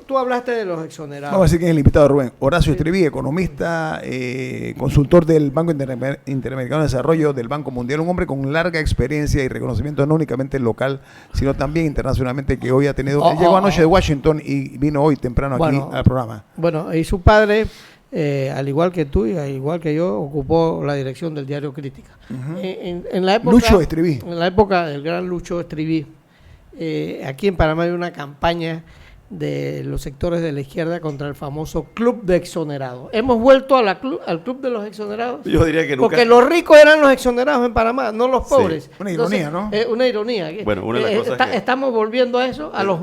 Tú hablaste de los exonerados. Vamos a decir que es el invitado Rubén. Horacio Estriví, economista, consultor del Banco Interamericano de Desarrollo, del Banco Mundial, un hombre con larga experiencia y reconocimiento no únicamente local, sino también internacionalmente, que hoy ha tenido... llegó anoche de Washington y vino hoy temprano aquí al programa. Bueno, y su padre, al igual que tú y al igual que yo, ocupó la dirección del diario Crítica. En la época, Lucho Estriví. En la época del gran Lucho Estriví, aquí en Panamá hay una campaña de los sectores de la izquierda contra el famoso club de exonerados. Hemos vuelto a al club de los exonerados. Yo diría que nunca. Porque los ricos eran los exonerados en Panamá, no los pobres. Sí. Una ironía, ¿no? Una ironía. Bueno, una de las cosas estamos volviendo a eso, a los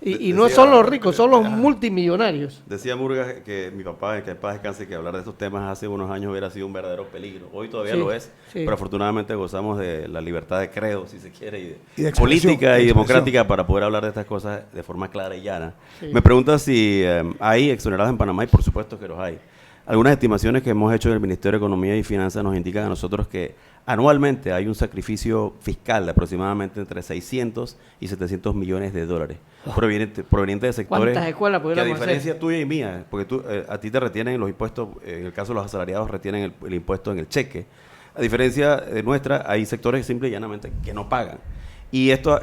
y no son los ricos, son los multimillonarios. Decía Murgas que mi papá, que en paz descanse, que hablar de estos temas hace unos años hubiera sido un verdadero peligro. Hoy todavía lo es, pero afortunadamente gozamos de la libertad de credo, si se quiere, y de política y democrática para poder hablar de estas cosas de forma clara y llana. Sí. Me pregunta si hay exonerados en Panamá, y por supuesto que los hay. Algunas estimaciones que hemos hecho en el Ministerio de Economía y Finanzas nos indican a nosotros que anualmente hay un sacrificio fiscal de aproximadamente entre 600 y 700 millones de dólares proveniente de sectores ¿Cuántas escuelas que, a diferencia tuya y mía, porque a ti te retienen los impuestos, en el caso de los asalariados retienen el impuesto en el cheque. A diferencia de nuestra, hay sectores simple y llanamente que no pagan. Y eso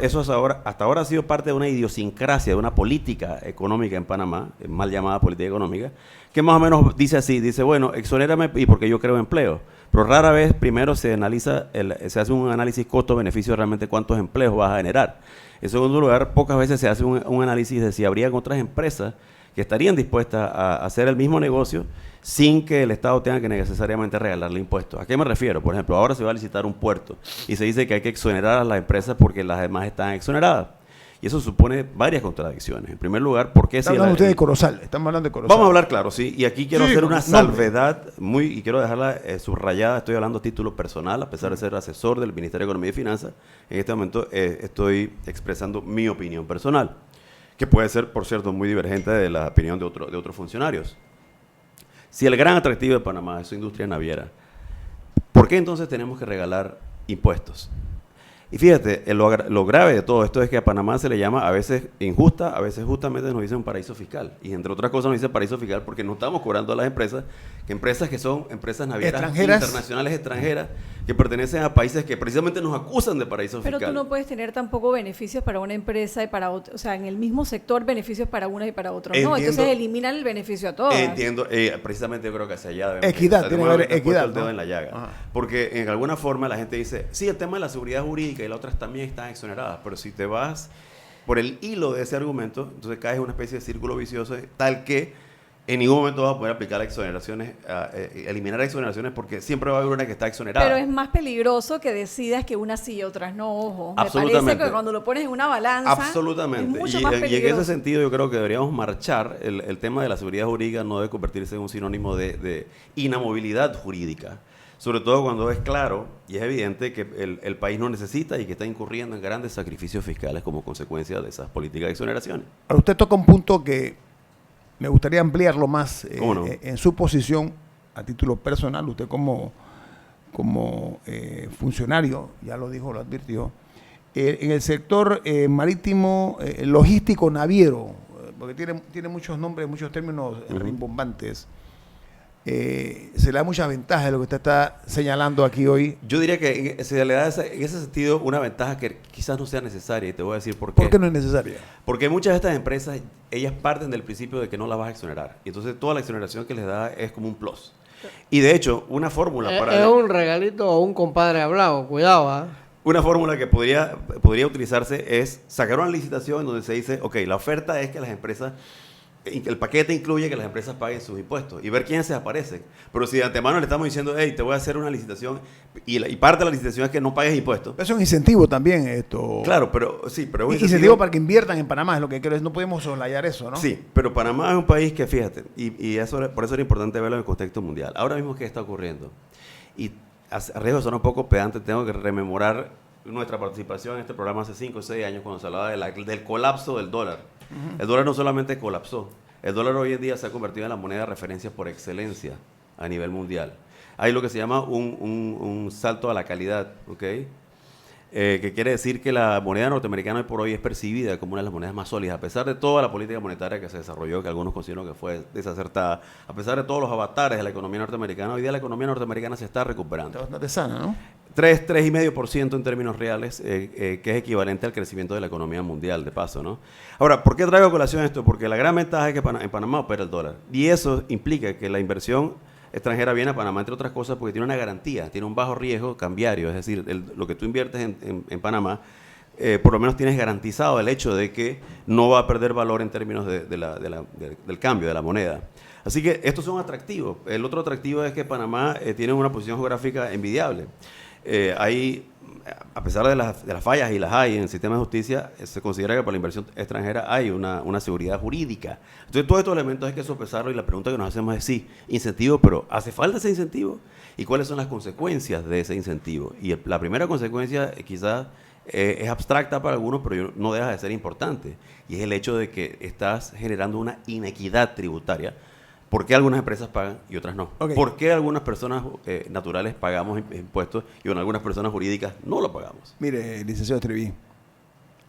hasta ahora ha sido parte de una idiosincrasia, de una política económica en Panamá, mal llamada política económica, que más o menos dice así, dice, bueno, exonérame y porque yo creo empleo. Pero rara vez primero se hace un análisis costo-beneficio realmente cuántos empleos vas a generar. En segundo lugar, pocas veces se hace un análisis de si habrían otras empresas que estarían dispuestas a hacer el mismo negocio sin que el Estado tenga que necesariamente regalarle impuestos. ¿A qué me refiero? Por ejemplo, ahora se va a licitar un puerto y se dice que hay que exonerar a las empresas porque las demás están exoneradas. Y eso supone varias contradicciones. En primer lugar, ¿por qué Están hablando ustedes de Corozal, estamos hablando de Corozal. Vamos a hablar claro, sí. Y aquí quiero hacer una salvedad y quiero dejarla subrayada. Estoy hablando a título personal, a pesar de ser asesor del Ministerio de Economía y Finanzas. En este momento estoy expresando mi opinión personal, que puede ser, por cierto, muy divergente de la opinión de otros funcionarios. Si el gran atractivo de Panamá es su industria naviera, ¿por qué entonces tenemos que regalar impuestos? Y fíjate, lo grave de todo esto es que a Panamá se le llama a veces injusta, a veces justamente nos dicen un paraíso fiscal. Y entre otras cosas nos dicen paraíso fiscal porque no estamos cobrando a las empresas que son empresas navieras internacionales extranjeras que pertenecen a países que precisamente nos acusan de paraíso fiscal. Pero tú no puedes tener tampoco beneficios para una empresa y para otra, o sea, en el mismo sector beneficios para una y para otros. No, entonces eliminan el beneficio a todos. Entiendo, precisamente yo creo que hacia allá debemos equidad, tiene que haber equidad, el dedo en la llaga. Porque en alguna forma la gente dice, sí, el tema de la seguridad jurídica y las otras también están exoneradas, pero si te vas por el hilo de ese argumento, entonces caes en una especie de círculo vicioso tal que en ningún momento vas a poder aplicar exoneraciones, eliminar exoneraciones, porque siempre va a haber una que está exonerada. Pero es más peligroso que decidas que unas sí y otras no, ojo. Me parece que cuando lo pones en una balanza absolutamente. Es mucho más peligroso. Y en ese sentido yo creo que deberíamos marchar, el tema de la seguridad jurídica no debe convertirse en un sinónimo de inamovilidad jurídica. Sobre todo cuando es claro y es evidente que el país no necesita y que está incurriendo en grandes sacrificios fiscales como consecuencia de esas políticas de exoneraciones. Ahora usted toca un punto que me gustaría ampliarlo más no? En su posición a título personal. Usted como funcionario, ya lo dijo, lo advirtió, en el sector marítimo, logístico naviero, porque tiene muchos nombres, muchos términos rimbombantes. Se le da muchas ventajas de lo que usted está señalando aquí hoy. Yo diría que se le da en ese sentido una ventaja que quizás no sea necesaria, y te voy a decir por qué. ¿Por qué no es necesaria? Porque muchas de estas empresas, ellas parten del principio de que no las vas a exonerar, y entonces toda la exoneración que les da es como un plus. Y de hecho, una fórmula para... Es un regalito o un compadre hablado, cuidado, Una fórmula que podría utilizarse es sacar una licitación en donde se dice, ok, la oferta es que las empresas... El paquete incluye que las empresas paguen sus impuestos y ver quiénes se aparecen. Pero si de antemano le estamos diciendo, hey, te voy a hacer una licitación y parte de la licitación es que no pagues impuestos. Eso es un incentivo también esto. Claro, pero sí, pero un incentivo para que inviertan en Panamá, es lo que creo. No podemos soslayar eso, ¿no? Sí, pero Panamá es un país que, fíjate, y por eso era importante verlo en el contexto mundial. Ahora mismo, ¿qué está ocurriendo? Y a riesgo de sonar un poco pedante, tengo que rememorar nuestra participación en este programa hace 5 o 6 años cuando se hablaba del colapso del dólar. El dólar no solamente colapsó, el dólar hoy en día se ha convertido en la moneda de referencia por excelencia a nivel mundial. Hay lo que se llama un salto a la calidad, ¿ok? que quiere decir que la moneda norteamericana hoy por hoy es percibida como una de las monedas más sólidas, a pesar de toda la política monetaria que se desarrolló, que algunos consideran que fue desacertada, a pesar de todos los avatares de la economía norteamericana. Hoy día la economía norteamericana se está recuperando. Está bastante sana, ¿no? 3,5% en términos reales, que es equivalente al crecimiento de la economía mundial, de paso, ¿no? Ahora, ¿por qué traigo a colación esto? Porque la gran ventaja es que en Panamá opera el dólar. Y eso implica que la inversión extranjera viene a Panamá, entre otras cosas, porque tiene una garantía, tiene un bajo riesgo cambiario. Es decir, lo que tú inviertes en Panamá, por lo menos tienes garantizado el hecho de que no va a perder valor en términos del cambio de la moneda. Así que estos son atractivos. El otro atractivo es que Panamá tiene una posición geográfica envidiable. A pesar de las fallas, y las hay en el sistema de justicia, se considera que para la inversión extranjera hay una seguridad jurídica. Entonces, todos estos elementos hay que sopesarlo, y la pregunta que nos hacemos es: sí, incentivo, pero ¿hace falta ese incentivo? ¿Y cuáles son las consecuencias de ese incentivo? Y la primera consecuencia quizás es abstracta para algunos, pero no deja de ser importante, y es el hecho de que estás generando una inequidad tributaria. ¿Por qué algunas empresas pagan y otras no? Okay. ¿Por qué algunas personas naturales pagamos impuestos y algunas personas jurídicas no lo pagamos? Mire, licenciado Estriví,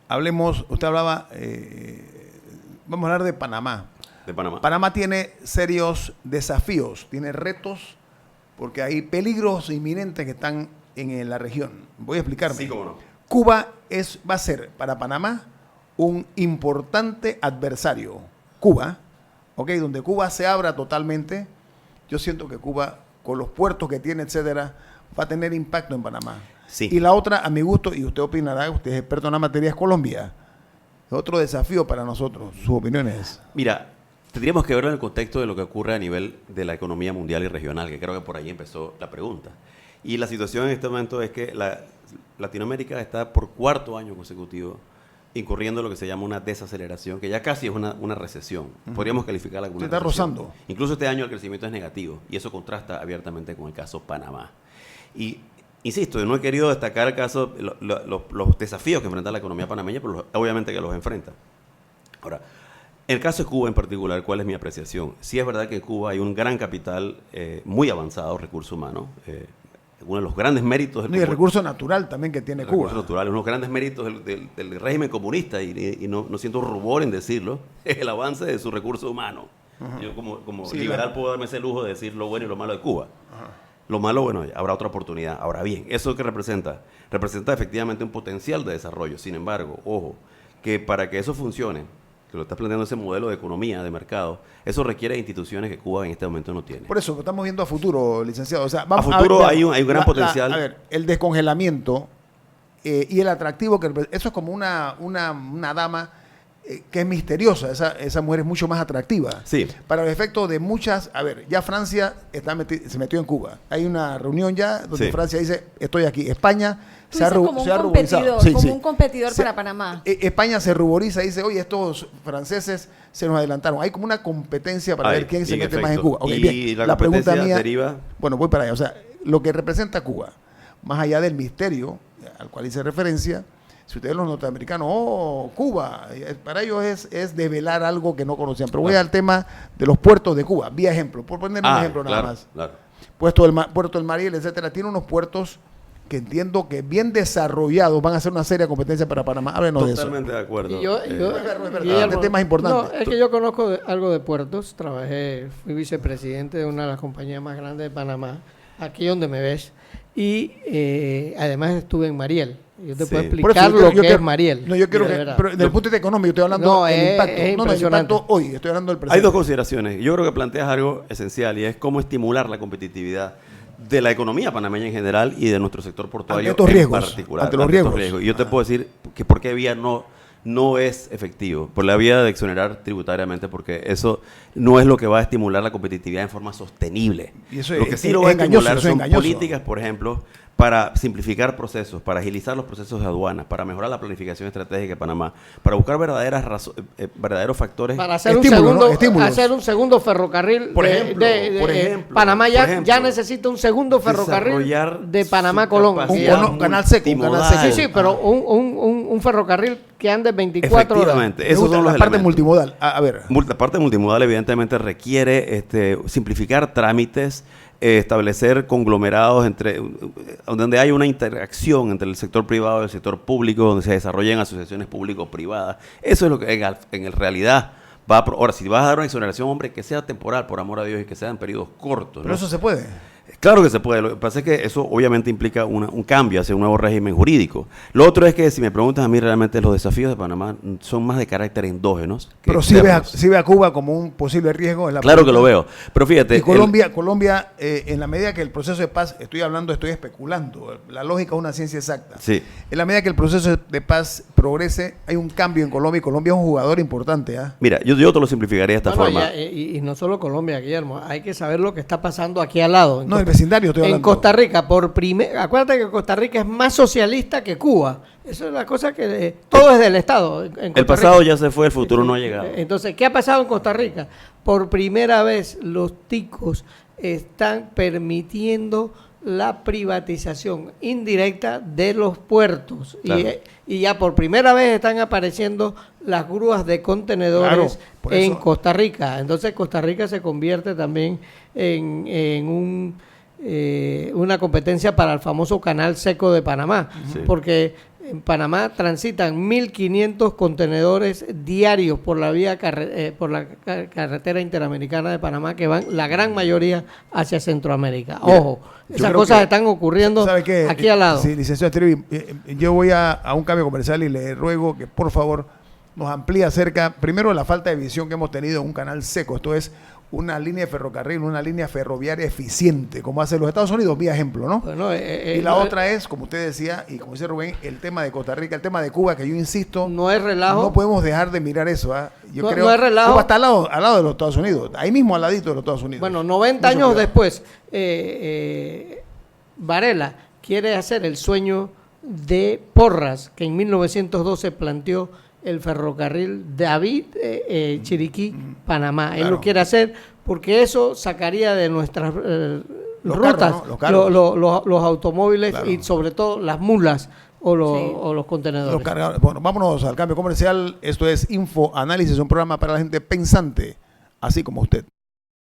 hablemos, usted hablaba, vamos a hablar de Panamá. De Panamá. Panamá tiene serios desafíos, tiene retos, porque hay peligros inminentes que están en la región. Voy a explicarme. Sí, cómo no. Cuba va a ser para Panamá un importante adversario. Cuba, okay, donde Cuba se abra totalmente, yo siento que Cuba, con los puertos que tiene, etcétera, va a tener impacto en Panamá. Sí. Y la otra, a mi gusto, y usted opinará, usted es experto en la materia, es Colombia. Es otro desafío para nosotros. ¿Sus opiniones? Mira, tendríamos que verlo en el contexto de lo que ocurre a nivel de la economía mundial y regional, que creo que por ahí empezó la pregunta. Y la situación en este momento es que Latinoamérica está por cuarto año consecutivo incurriendo en lo que se llama una desaceleración, que ya casi es una recesión. Podríamos calificarla como una Se está recesión. rozando. Incluso este año el crecimiento es negativo, y eso contrasta abiertamente con el caso Panamá. Y insisto, yo no he querido destacar el caso, los desafíos que enfrenta la economía panameña, pero obviamente que los enfrenta. Ahora, en el caso de Cuba en particular, ¿cuál es mi apreciación? Sí es verdad que en Cuba hay un gran capital muy avanzado, recurso humano, uno de los grandes méritos Y el recurso natural también que tiene Cuba. Recursos naturales, unos grandes méritos del régimen comunista, y no siento rubor en decirlo, es el avance de su recurso humano. Yo como Sí, liberal puedo darme ese lujo de decir lo bueno y lo malo de Cuba. Lo malo, bueno, habrá otra oportunidad. Ahora bien, ¿eso qué representa? Representa efectivamente un potencial de desarrollo. Sin embargo, ojo, que para que eso funcione, que lo está planteando ese modelo de economía, de mercado, eso requiere instituciones que Cuba en este momento no tiene. Por eso, estamos viendo a futuro, licenciado. O sea, A futuro ver, hay un gran potencial. A ver, el descongelamiento y el atractivo, eso es como una dama que es misteriosa. Esa mujer es mucho más atractiva. Sí. Para el efecto de muchas... A ver, ya Francia se metió en Cuba. Hay una reunión ya donde Sí. Francia dice, estoy aquí. España Tú se ha dices como un ruborizado. competidor, Sí, como sí. un competidor Se- para Panamá. España se ruboriza y dice, oye, estos franceses se nos adelantaron. Hay como una competencia para Hay, ver quién se en mete más en efecto. Cuba. Ok, Y bien. la pregunta competencia mía, deriva... bueno, voy para allá. O sea, lo que representa Cuba, más allá del misterio al cual hice referencia, si ustedes los norteamericanos, Cuba, para ellos es develar algo que no conocían. Pero voy al tema de los puertos de Cuba, vía ejemplo, por poner un ejemplo nada claro, más. claro. Puerto del Mariel, etcétera, tiene unos puertos que entiendo que bien desarrollados van a ser una seria competencia para Panamá. Háblenos de eso. Totalmente de acuerdo. Y yo, Este tema es importante. No, es que yo conozco algo de puertos. Fui vicepresidente de una de las compañías más grandes de Panamá, aquí donde me ves. Y además estuve en Mariel. Yo te Sí. puedo Por eso explicar lo que quiero- es Mariel. No, yo quiero de que, verdad. pero desde el punto de vista económico, estoy hablando No, del impacto. es No, el impresionante. impacto hoy, estoy hablando del presente. Hay dos consideraciones. Yo creo que planteas algo esencial, y es cómo estimular la competitividad de la economía panameña en general y de nuestro sector portuario Ante estos en riesgos, particular. ante los estos riesgos. Y yo te puedo decir que por qué vía no es efectivo, por la vía de exonerar tributariamente, porque eso no es lo que va a estimular la competitividad en forma sostenible. Y eso Lo que es sí lo va a engañoso, estimular eso es son engañoso. políticas, por ejemplo, para simplificar procesos, para agilizar los procesos de aduanas, para mejorar la planificación estratégica de Panamá, para buscar verdaderos factores. Para hacer Estímulos, ¿no? Estímulos. hacer un segundo ferrocarril Por ejemplo, Panamá por ya ejemplo, necesita un segundo ferrocarril desarrollar de Panamá a su Colón. capacidad Un canal seco, un canal multimodal. Sí, pero un ferrocarril que ande 24 horas. Efectivamente, Me esos gusta son los la parte elementos. multimodal. A ver. La parte multimodal evidentemente requiere simplificar trámites, establecer conglomerados donde hay una interacción entre el sector privado y el sector público, donde se desarrollen asociaciones público-privadas. Eso es lo que en realidad va a... Ahora, si vas a dar una exoneración, hombre, que sea temporal, por amor a Dios, y que sea en periodos cortos. Pero ¿no? eso se puede. Claro que se puede. Lo que pasa es que eso obviamente implica un cambio hacia un nuevo régimen jurídico. Lo otro es que, si me preguntas a mí, realmente los desafíos de Panamá son más de carácter endógenos. Pero sí ve a Cuba como un posible riesgo. En la claro que lo veo. Pero fíjate. Y Colombia, en la medida que el proceso de paz, estoy especulando, la lógica es una ciencia exacta. Sí. En la medida que el proceso de paz progrese, hay un cambio en Colombia, y Colombia es un jugador importante. Mira, yo te lo simplificaría de esta forma. Y no solo Colombia, Guillermo, hay que saber lo que está pasando aquí al lado. No, el vecindario estoy hablando. En Costa Rica, acuérdate que Costa Rica es más socialista que Cuba. Eso es la cosa que todo es del Estado. El pasado ya se fue, el futuro no ha llegado. Entonces, ¿qué ha pasado en Costa Rica? Por primera vez los ticos están permitiendo la privatización indirecta de los puertos. Claro. Y ya por primera vez están apareciendo las grúas de contenedores en Costa Rica. Entonces Costa Rica se convierte también en una competencia para el famoso canal seco de Panamá, porque en Panamá transitan 1.500 contenedores diarios por la carretera interamericana de Panamá, que van la gran mayoría hacia Centroamérica. Mira, ojo, esas cosas están ocurriendo aquí al lado. Sí, licenciado Estrevi, yo voy a un cambio comercial y le ruego que por favor nos amplíe acerca, primero, de la falta de visión que hemos tenido en un canal seco. Esto es una línea de ferrocarril, una línea ferroviaria eficiente, como hace los Estados Unidos, vía ejemplo, ¿no? Bueno, y la otra es, como usted decía, y como dice Rubén, el tema de Costa Rica, el tema de Cuba, que yo insisto, no es relajo. No podemos dejar de mirar eso. Yo creo no es relajo. Cuba está al lado de los Estados Unidos, ahí mismo al ladito de los Estados Unidos. Bueno, 90 años después, Varela quiere hacer el sueño de Porras, que en 1912 planteó el ferrocarril David Chiriquí, Panamá. Claro. Él lo quiere hacer porque eso sacaría de nuestras rutas los automóviles, claro, y sobre todo las mulas o los contenedores. Bueno, vámonos al cambio comercial. Esto es Info Análisis, un programa para la gente pensante, así como usted.